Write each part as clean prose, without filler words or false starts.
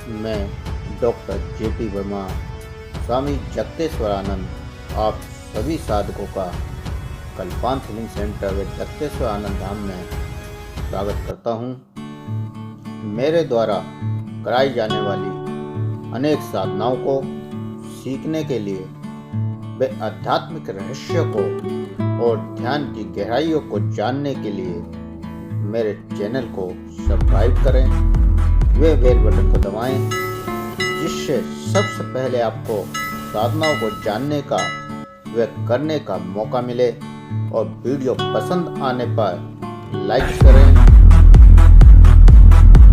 मैं doctor JP Verma, स्वामी जगतेश्वरानंद आप सभी साधकों का कल्पांत हीलिंग सेंटर व जगतेश्वर आनंद धाम में स्वागत करता हूँ। मेरे द्वारा कराई जाने वाली अनेक साधनाओं को सीखने के लिए व आध्यात्मिक रहस्यों को और ध्यान की गहराइयों को जानने के लिए मेरे चैनल को सब्सक्राइब करें, वे बेल बटन को दबाएं, जिससे सबसे पहले आपको साधनाओं को जानने का व करने का मौका मिले। और वीडियो पसंद आने पर लाइक करें,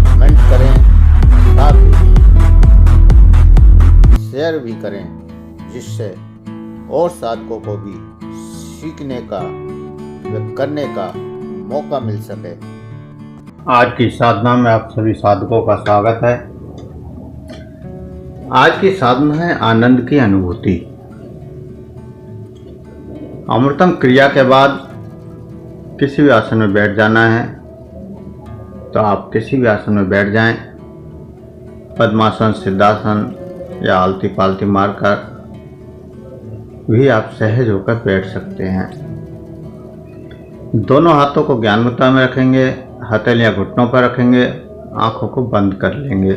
कमेंट करें, साथ ही शेयर भी करें, जिससे और साधकों को भी सीखने का व करने का मौका मिल सके। आज की साधना में आप सभी साधकों का स्वागत है। आज की साधना है आनंद की अनुभूति। अमृतम क्रिया के बाद किसी भी आसन में बैठ जाना है, तो आप किसी भी आसन में बैठ जाएं। पद्मासन, सिद्धासन या आलती पालती मारकर भी आप सहज होकर बैठ सकते हैं। दोनों हाथों को ज्ञान मुद्रा में रखेंगे, हथेलियां घुटनों पर रखेंगे, आंखों को बंद कर लेंगे।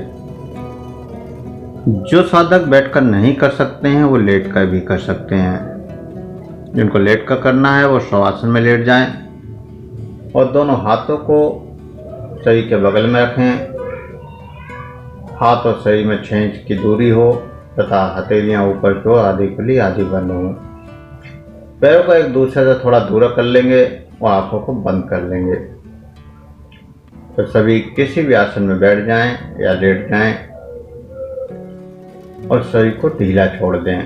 जो साधक बैठकर नहीं कर सकते हैं वो लेटकर भी कर सकते हैं। जिनको लेटकर करना है वो शवासन में लेट जाएं और दोनों हाथों को शरीर के बगल में रखें। हाथ और शरीर में 6 इंच की दूरी हो तथा हथेलियां ऊपर की ओर आधी खुली आधी बंद हो। पैरों को एक दूसरे से थोड़ा दूर कर लेंगे और आंखों को बंद कर लेंगे। तो सभी किसी भी आसन में बैठ जाएं या लेट जाएं और शरीर को ढीला छोड़ दें।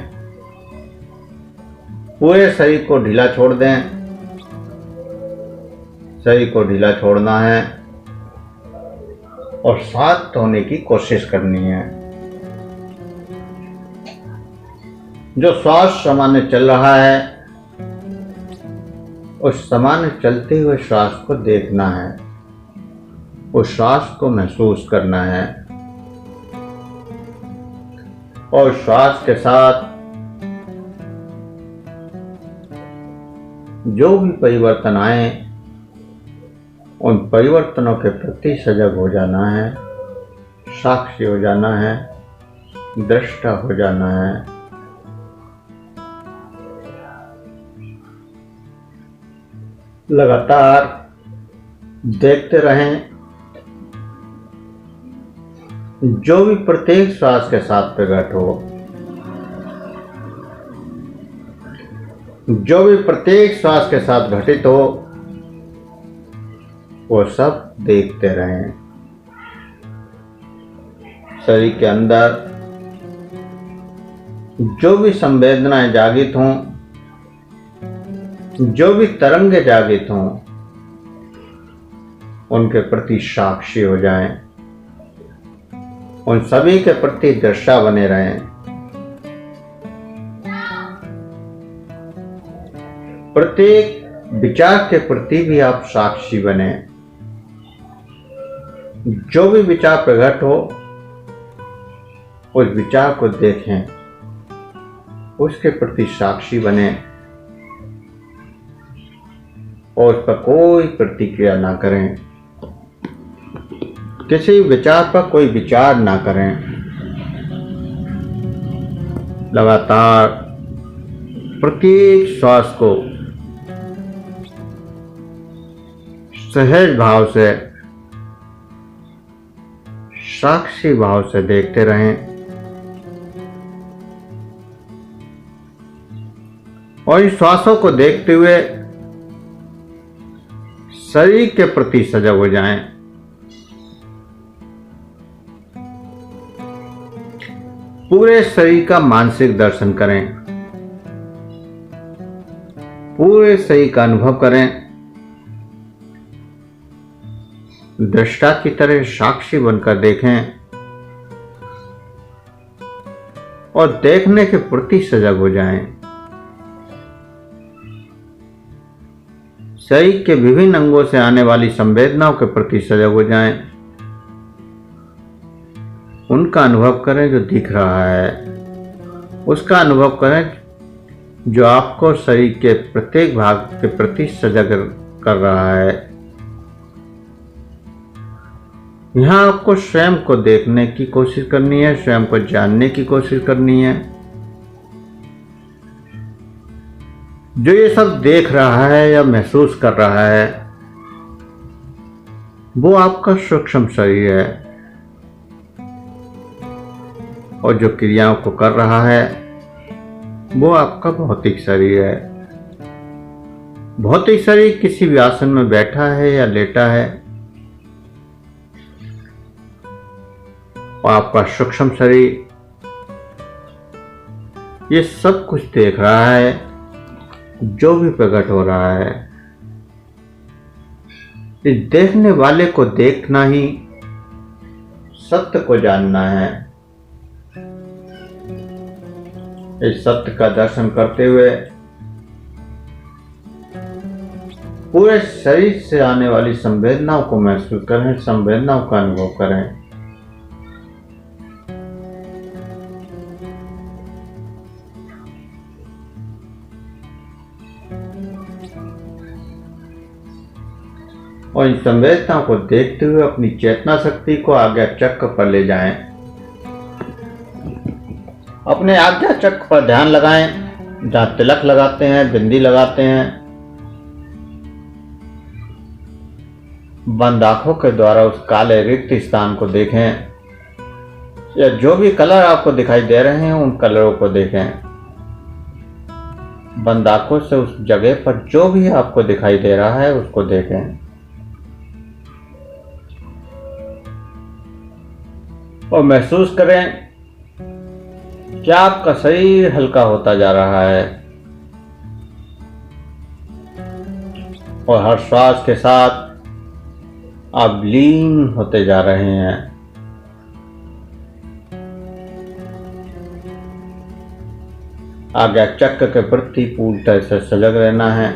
पूरे शरीर को ढीला छोड़ दें। शरीर को ढीला छोड़ना है और शांत होने की कोशिश करनी है। जो श्वास सामान्य चल रहा है उस सामान्य चलते हुए श्वास को देखना है, उस श्वास को महसूस करना है और श्वास के साथ जो भी परिवर्तन आए उन परिवर्तनों के प्रति सजग हो जाना है, साक्षी हो जाना है, दृष्टा हो जाना है। लगातार देखते रहें। जो भी प्रत्येक श्वास के साथ प्रकट हो, जो भी प्रत्येक श्वास के साथ घटित हो, वो सब देखते रहें। शरीर के अंदर जो भी संवेदनाएं जागृत हों, जो भी तरंगे जागृत हों, उनके प्रति साक्षी हो जाएं, उन सभी के प्रति दृष्टा बने रहें। प्रत्येक विचार के प्रति भी आप साक्षी बने। जो भी विचार प्रकट हो उस विचार को देखें, उसके प्रति साक्षी बने और उस पर कोई प्रतिक्रिया ना करें। किसी विचार पर कोई विचार ना करें। लगातार प्रत्येक श्वास को सहज भाव से, साक्षी भाव से देखते रहें और इन श्वासों को देखते हुए शरीर के प्रति सजग हो जाएं। पूरे शरीर का मानसिक दर्शन करें, पूरे शरीर का अनुभव करें। दृष्टा की तरह साक्षी बनकर देखें और देखने के प्रति सजग हो जाएं। शरीर के विभिन्न अंगों से आने वाली संवेदनाओं के प्रति सजग हो जाएं। उनका अनुभव करें जो दिख रहा है, उसका अनुभव करें जो आपको शरीर के प्रत्येक भाग के प्रति सजग कर रहा है। यहाँ आपको स्वयं को देखने की कोशिश करनी है, स्वयं को जानने की कोशिश करनी है। जो ये सब देख रहा है या महसूस कर रहा है वो आपका सूक्ष्म शरीर है, और जो क्रियाओं को कर रहा है वो आपका भौतिक शरीर है। भौतिक शरीर किसी भी आसन में बैठा है या लेटा है, और आपका सूक्ष्म शरीर ये सब कुछ देख रहा है जो भी प्रकट हो रहा है। इस देखने वाले को देखना ही सत्य को जानना है। इस सत्य का दर्शन करते हुए पूरे शरीर से आने वाली संवेदनाओं को महसूस करें, संवेदनाओं का अनुभव करें। और इन संवेदनाओं को देखते हुए अपनी चेतना शक्ति को आज्ञा चक्र पर ले जाएं। अपने आज्ञा चक्र पर ध्यान लगाएं, जहाँ तिलक लगाते हैं, बिंदी लगाते हैं। बंद आंखों के द्वारा उस काले रिक्त स्थान को देखें, या जो भी कलर आपको दिखाई दे रहे हैं उन कलरों को देखें। बंद आंखों से उस जगह पर जो भी आपको दिखाई दे रहा है उसको देखें, और महसूस करें क्या आपका शरीर हल्का होता जा रहा है, और हर श्वास के साथ आप लीन होते जा रहे हैं। आज्ञा चक्र के प्रति पूरी तरह से सजग रहना है।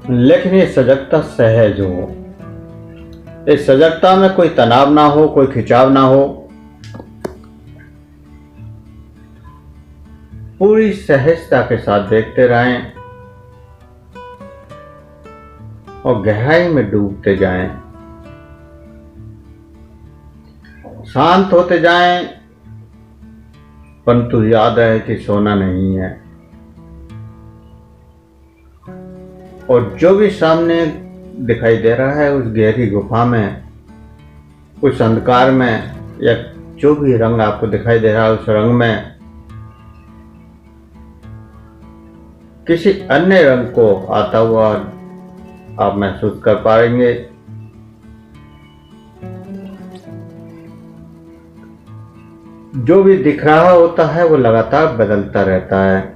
लेकिन ये सजगता सहज हो, इस सजगता में कोई तनाव ना हो, कोई खिंचाव ना हो। पूरी सहजता के साथ देखते रहें और गहराई में डूबते जाएं, शांत होते जाएं, परंतु याद रहे कि सोना नहीं है। और जो भी सामने दिखाई दे रहा है उस गहरी गुफा में, उस अंधकार में, या जो भी रंग आपको दिखाई दे रहा है उस रंग में किसी अन्य रंग को आता हुआ आप महसूस कर पाएंगे। जो भी दिख रहा होता है वो लगातार बदलता रहता है।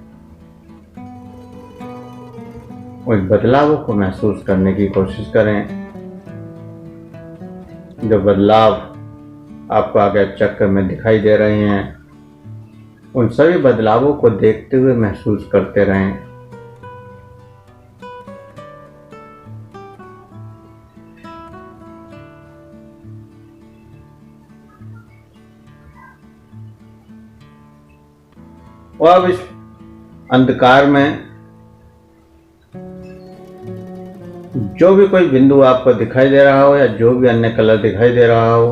उस बदलावों को महसूस करने की कोशिश करें। जो बदलाव आपको आगे चक्र में दिखाई दे रहे हैं उन सभी बदलावों को देखते हुए महसूस करते रहें। और अब इस अंधकार में जो भी कोई बिंदु आपको दिखाई दे रहा हो या जो भी अन्य कलर दिखाई दे रहा हो,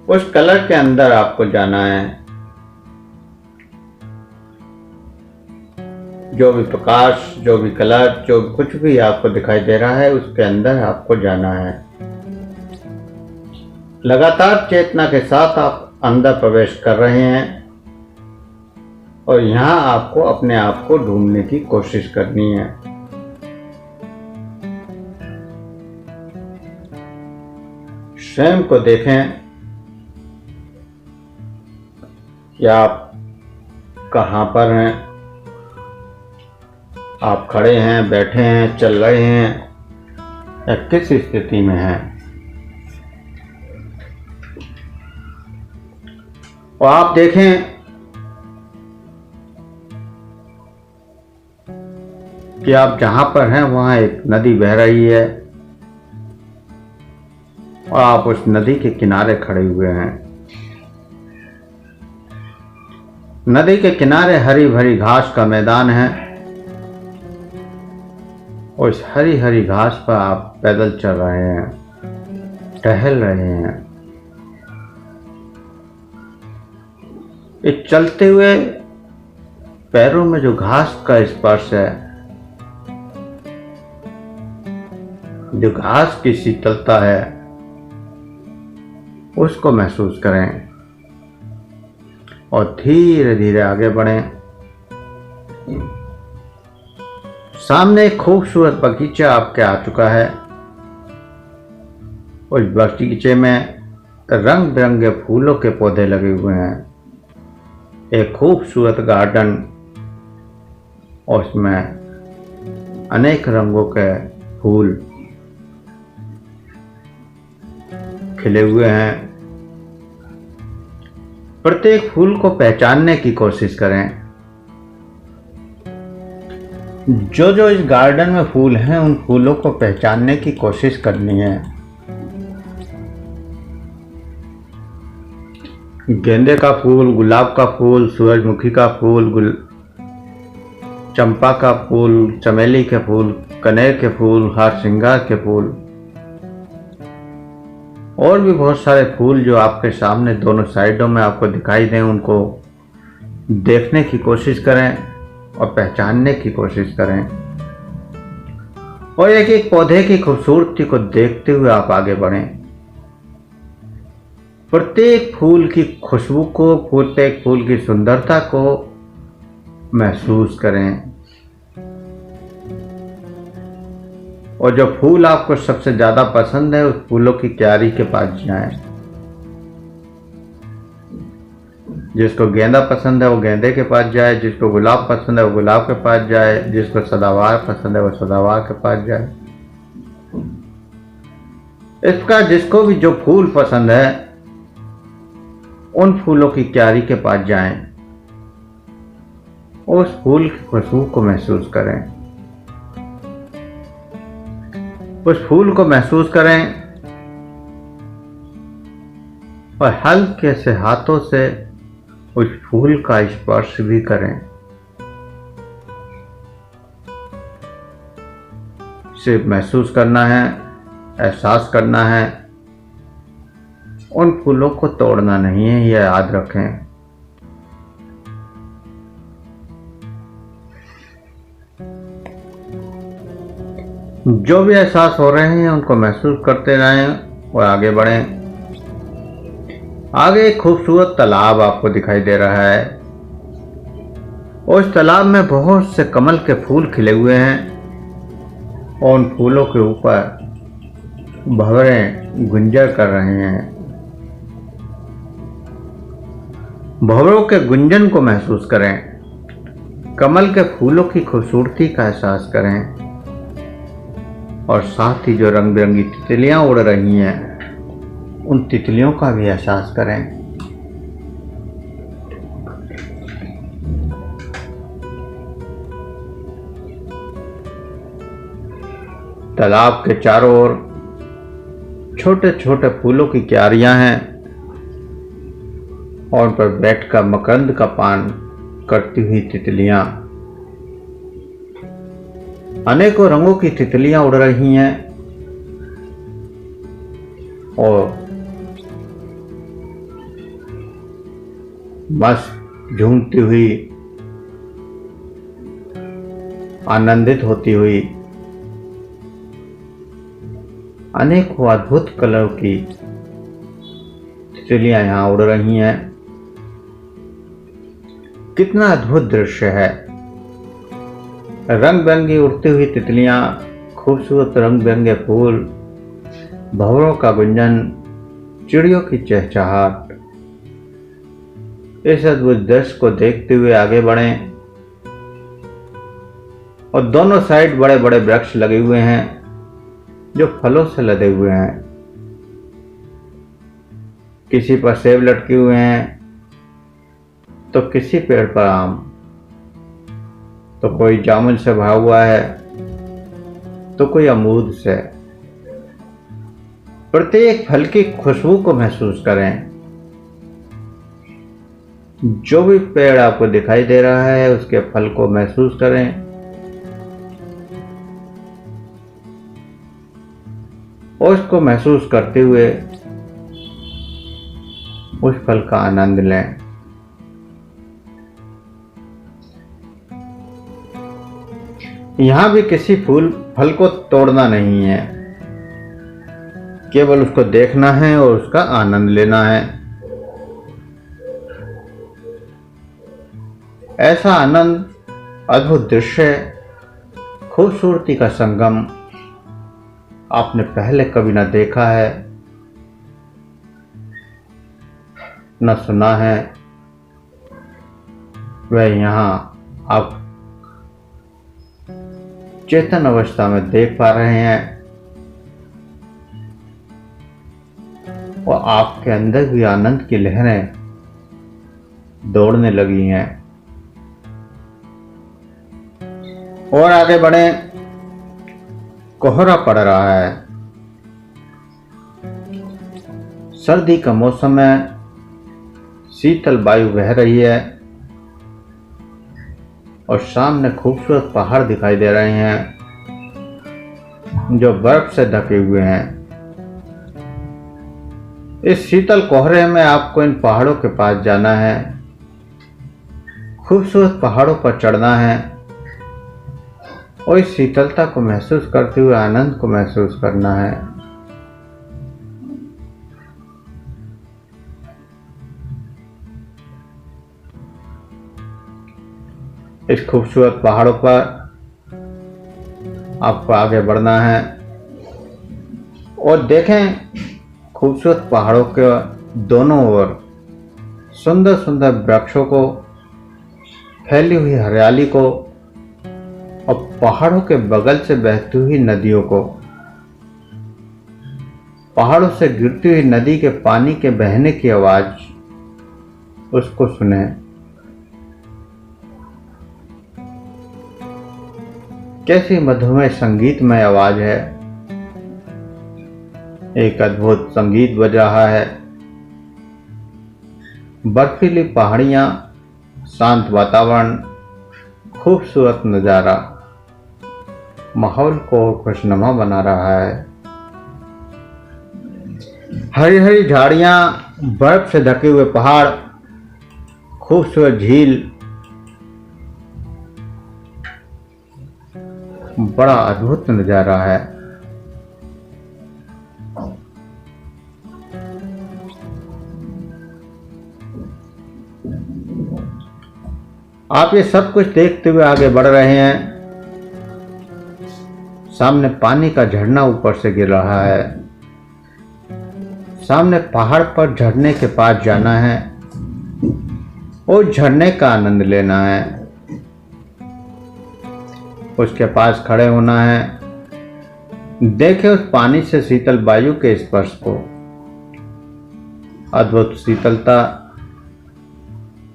उस कलर के अंदर आपको जाना है। जो भी प्रकाश, जो भी कलर, जो कुछ भी आपको दिखाई दे रहा है उसके अंदर आपको जाना है। लगातार चेतना के साथ आप अंदर प्रवेश कर रहे हैं और यहाँ आपको अपने आप को ढूंढने की कोशिश करनी है। स्वयं को देखें कि आप कहाँ पर हैं, आप खड़े हैं, बैठे हैं, चल रहे हैं या किस स्थिति में हैं। और आप देखें कि आप जहां पर हैं वहां एक नदी बह रही है और आप उस नदी के किनारे खड़े हुए हैं। नदी के किनारे हरी भरी घास का मैदान है और इस हरी हरी घास पर आप पैदल चल रहे हैं, टहल रहे हैं। इस चलते हुए पैरों में जो घास का स्पर्श है, जो घास की शीतलता है, उसको महसूस करें और धीरे धीरे आगे बढ़ें। सामने एक खूबसूरत बगीचा आपके आ चुका है। उस बगीचे में रंग बिरंगे फूलों के पौधे लगे हुए हैं। एक खूबसूरत गार्डन और उसमें अनेक रंगों के फूल खिले हुए हैं। प्रत्येक फूल को पहचानने की कोशिश करें। जो जो इस गार्डन में फूल हैं उन फूलों को पहचानने की कोशिश करनी है। गेंदे का फूल, गुलाब का फूल, सूरजमुखी का फूल, चंपा का फूल, चमेली के फूल, कनेर के फूल, हार श्रृंगार के फूल और भी बहुत सारे फूल जो आपके सामने दोनों साइडों में आपको दिखाई दें, उनको देखने की कोशिश करें और पहचानने की कोशिश करें और एक एक पौधे की खूबसूरती को देखते हुए आप आगे बढ़ें। प्रत्येक फूल की खुशबू को, प्रत्येक फूल की सुंदरता को महसूस करें और जो फूल आपको सबसे ज्यादा पसंद है उस फूलों की क्यारी के पास जाएं। जिसको गेंदा पसंद है वो गेंदे के पास जाए, जिसको गुलाब पसंद है वो गुलाब के पास जाए, जिसको सदाबहार पसंद है वो सदाबहार के पास जाए। इसका जिसको भी जो फूल पसंद है उन फूलों की क्यारी के पास जाएं, उस फूल की खुशबू को महसूस करें, उस फूल को महसूस करें और हल्के से हाथों से उस फूल का स्पर्श भी करें। सिर्फ महसूस करना है, एहसास करना है, उन फूलों को तोड़ना नहीं है, यह याद रखें। जो भी एहसास हो रहे हैं उनको महसूस करते रहें और आगे बढ़ें। आगे एक खूबसूरत तालाब आपको दिखाई दे रहा है। उस तालाब में बहुत से कमल के फूल खिले हुए हैं और उन फूलों के ऊपर भंवरें गुंजर कर रहे हैं। भंवरों के गुंजन को महसूस करें, कमल के फूलों की खूबसूरती का एहसास करें और साथ ही जो रंग बिरंगी तितलियां उड़ रही हैं उन तितलियों का भी एहसास करें। तालाब के चारों ओर छोटे छोटे फूलों की क्यारियां हैं और उन पर बैठकर मकरंद का पान करती हुई तितलियां, अनेकों रंगों की तितलियां उड़ रही हैं और मस्त झूमती हुई, आनंदित होती हुई, अनेकों अद्भुत कलर की तितलियां यहां उड़ रही हैं। कितना अद्भुत दृश्य है। रंग बिरंगी उड़ती हुई तितलियां, खूबसूरत रंग बिरंगे फूल, भंवरों का गुंजन, चिड़ियों की चहचहाट। इस अद्भुत दृश्य को देखते हुए आगे बढ़ें और दोनों साइड बड़े बड़े वृक्ष लगे हुए हैं जो फलों से लदे हुए हैं। किसी पर सेब लटके हुए हैं तो किसी पेड़ पर आम। तो कोई जामुन से भरा हुआ है, तो कोई अमरूद से। प्रत्येक फल की खुशबू को महसूस करें। जो भी पेड़ आपको दिखाई दे रहा है उसके फल को महसूस करें। और उसको महसूस करते हुए उस फल का आनंद लें। यहां भी किसी फल को तोड़ना नहीं है, केवल उसको देखना है और उसका आनंद लेना है। ऐसा आनंद, अद्भुत दृश्य, खूबसूरती का संगम आपने पहले कभी न देखा है, न सुना है। वह यहाँ आप चेतन अवस्था में देख पा रहे हैं और आपके अंदर भी आनंद की लहरें दौड़ने लगी हैं। और आगे बढ़े। कोहरा पड़ रहा है, सर्दी का मौसम है, शीतल वायु बह रही है और सामने खूबसूरत पहाड़ दिखाई दे रहे हैं जो बर्फ से ढके हुए हैं। इस शीतल कोहरे में आपको इन पहाड़ों के पास जाना है, खूबसूरत पहाड़ों पर चढ़ना है और इस शीतलता को महसूस करते हुए आनंद को महसूस करना है। इस खूबसूरत पहाड़ों पर आपको आगे बढ़ना है और देखें खूबसूरत पहाड़ों के दोनों ओर सुंदर सुंदर वृक्षों को, फैली हुई हरियाली को और पहाड़ों के बगल से बहती हुई नदियों को। पहाड़ों से गिरती हुई नदी के पानी के बहने की आवाज, उसको सुने। कैसी मधुमय संगीतमय आवाज है। एक अद्भुत संगीत बज रहा है। बर्फीली पहाड़ियां, शांत वातावरण, खूबसूरत नजारा माहौल को खुशनुमा बना रहा है। हरी हरी झाड़ियां, बर्फ से ढके हुए पहाड़, खूबसूरत झील, बड़ा अद्भुत नजारा है। आप ये सब कुछ देखते हुए आगे बढ़ रहे हैं। सामने पानी का झरना ऊपर से गिर रहा है। सामने पहाड़ पर झरने के पास जाना है और झरने का आनंद लेना है। उसके पास खड़े होना है। देखें उस पानी से शीतल वायु के स्पर्श को। अद्भुत शीतलता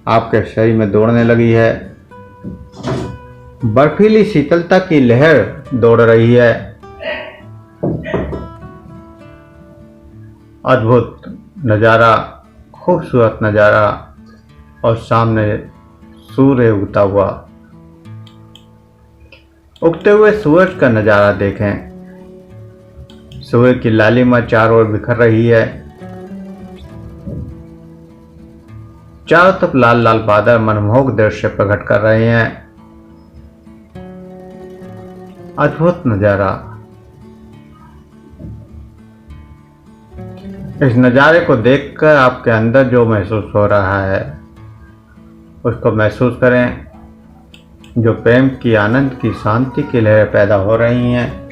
आपके शरीर में दौड़ने लगी है। बर्फीली शीतलता की लहर दौड़ रही है। अद्भुत नज़ारा, खूबसूरत नज़ारा और सामने सूर्य उगता हुआ। उगते हुए सूरज का नज़ारा देखें। सूर्य की लालिमा चारों ओर बिखर रही है। चारों तरफ लाल लाल बादल मनमोहक दृश्य प्रकट कर रहे हैं। अद्भुत नजारा। इस नज़ारे को देखकर आपके अंदर जो महसूस हो रहा है उसको महसूस करें। जो प्रेम की, आनंद की, शांति की लहरें पैदा हो रही हैं,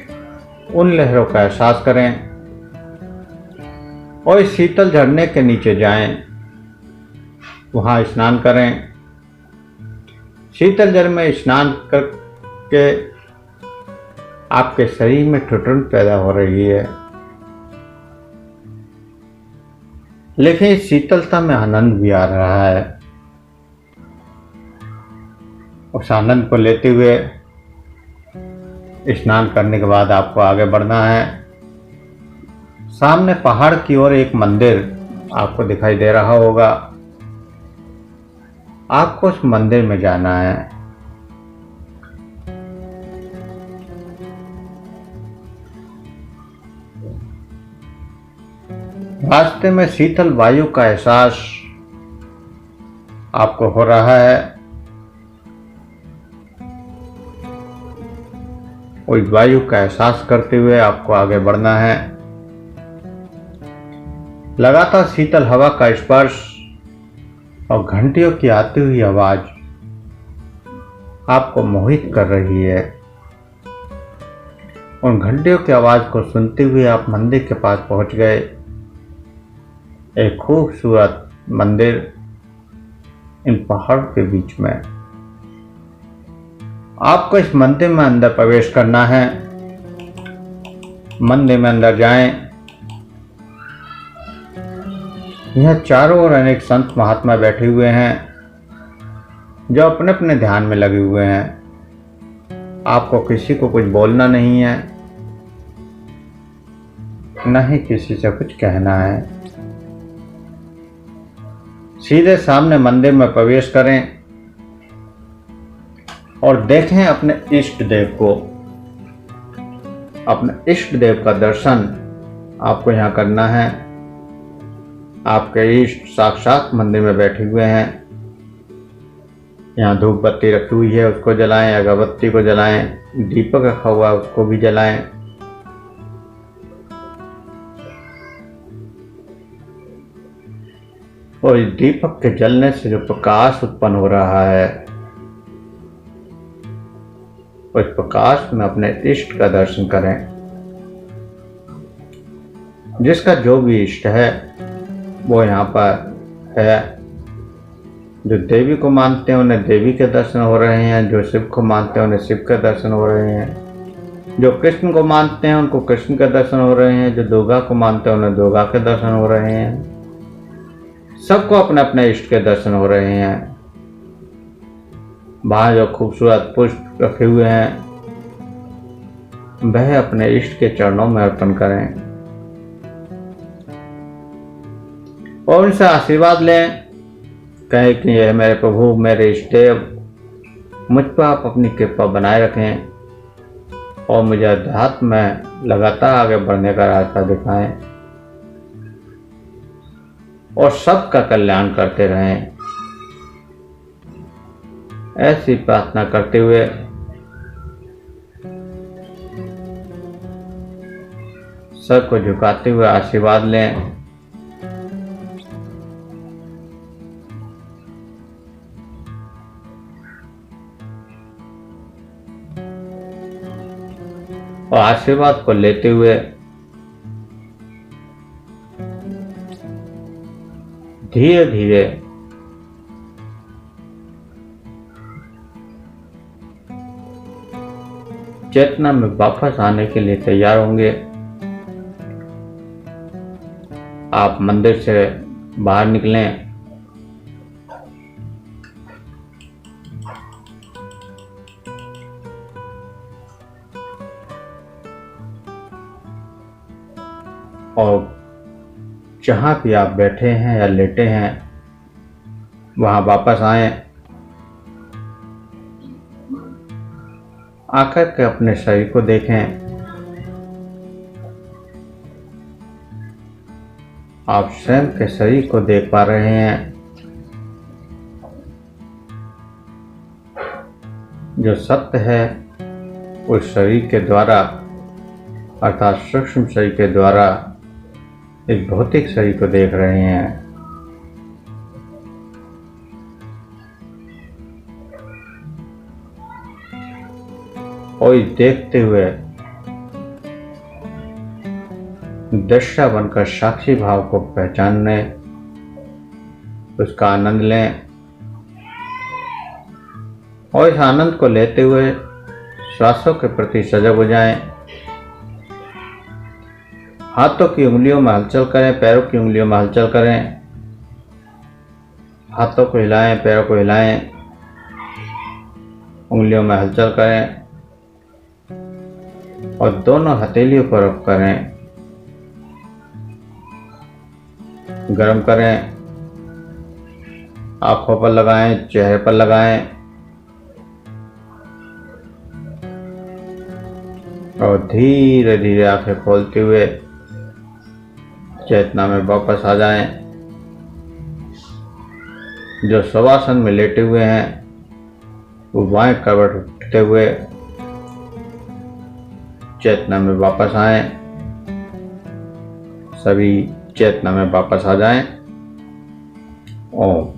उन लहरों का एहसास करें और इस शीतल झरने के नीचे जाएं, वहाँ स्नान करें। शीतल जल में स्नान करके आपके शरीर में ठुठुन पैदा हो रही है, लेकिन इस शीतलता में आनंद भी आ रहा है उस आनंद को लेते हुए स्नान करने के बाद आपको आगे बढ़ना है। सामने पहाड़ की ओर एक मंदिर आपको दिखाई दे रहा होगा। आपको उस मंदिर में जाना है। रास्ते में शीतल वायु का एहसास आपको हो रहा है। उस वायु का एहसास करते हुए आपको आगे बढ़ना है। लगातार शीतल हवा का स्पर्श और घंटियों की आती हुई आवाज आपको मोहित कर रही है। उन घंटियों की आवाज को सुनते हुए आप मंदिर के पास पहुंच गए। एक खूबसूरत मंदिर इन पहाड़ों के बीच में। आपको इस मंदिर में अंदर प्रवेश करना है। मंदिर में अंदर जाएं। यह चारों ओर अनेक संत महात्मा बैठे हुए हैं जो अपने अपने ध्यान में लगे हुए हैं। आपको किसी को कुछ बोलना नहीं है, न ही किसी से कुछ कहना है। सीधे सामने मंदिर में प्रवेश करें और देखें अपने इष्ट देव को। अपने इष्ट देव का दर्शन आपको यहाँ करना है। आपके इष्ट साक्षात मंदिर में बैठे हुए हैं। यहाँ धूप बत्ती रखी हुई है, उसको जलाएं। अगरबत्ती को जलाएं। दीपक रखा हुआ है, उसको भी जलाएं। और इस दीपक के जलने से जो प्रकाश उत्पन्न हो रहा है, उस प्रकाश में अपने इष्ट का दर्शन करें। जिसका जो भी इष्ट है वो यहाँ पर है। जो देवी को मानते हैं उन्हें देवी के दर्शन हो रहे हैं। जो शिव को मानते हैं उन्हें शिव के दर्शन हो रहे हैं। जो कृष्ण को मानते हैं उनको कृष्ण के दर्शन हो रहे हैं। जो दुर्गा को मानते हैं उन्हें दुर्गा के दर्शन हो रहे हैं। सबको अपने अपने इष्ट के दर्शन हो रहे हैं। बाहर जो खूबसूरत पुष्प रखे हुए हैं वह अपने इष्ट के चरणों में अर्पण करें और उनसे आशीर्वाद लें। कहें कि यह मेरे प्रभु, मेरे इष्ट देव, मुझ पर आप अपनी कृपा बनाए रखें और मुझे अध्यात्म में लगातार आगे बढ़ने का रास्ता दिखाएं और सबका कल्याण करते रहें। ऐसी प्रार्थना करते हुए सर को झुकाते हुए आशीर्वाद लें। और आशीर्वाद को लेते हुए धीरे धीरे चेतना में वापस आने के लिए तैयार होंगे। आप मंदिर से बाहर निकलें। और जहाँ भी आप बैठे हैं या लेटे हैं वहाँ वापस आएं। आकर के अपने शरीर को देखें। आप स्वयं के शरीर को देख पा रहे हैं जो सत्य है उस शरीर के द्वारा अर्थात सूक्ष्म शरीर के द्वारा इस भौतिक शरीर को देख रहे हैं। और देखते हुए दृष्टा बनकर साक्षी भाव को पहचानने, उसका आनंद लें और इस आनंद को लेते हुए श्वासों के प्रति सजग हो जाएं। हाथों की उंगलियों में हलचल करें, पैरों की उंगलियों में हलचल करें। हाथों को हिलाएं, पैरों को हिलाएं। उंगलियों में हलचल करें और दोनों हथेलियों पर रख करें, गरम करें। आंखों पर लगाएं, चेहरे पर लगाएं और धीरे धीरे आंखें खोलते हुए चेतना में वापस आ जाएं। जो शवासन में लेटे हुए हैं वो बाएं करवट उठते हुए चेतना में वापस आएं। सभी चेतना में वापस आ जाएं। ओम।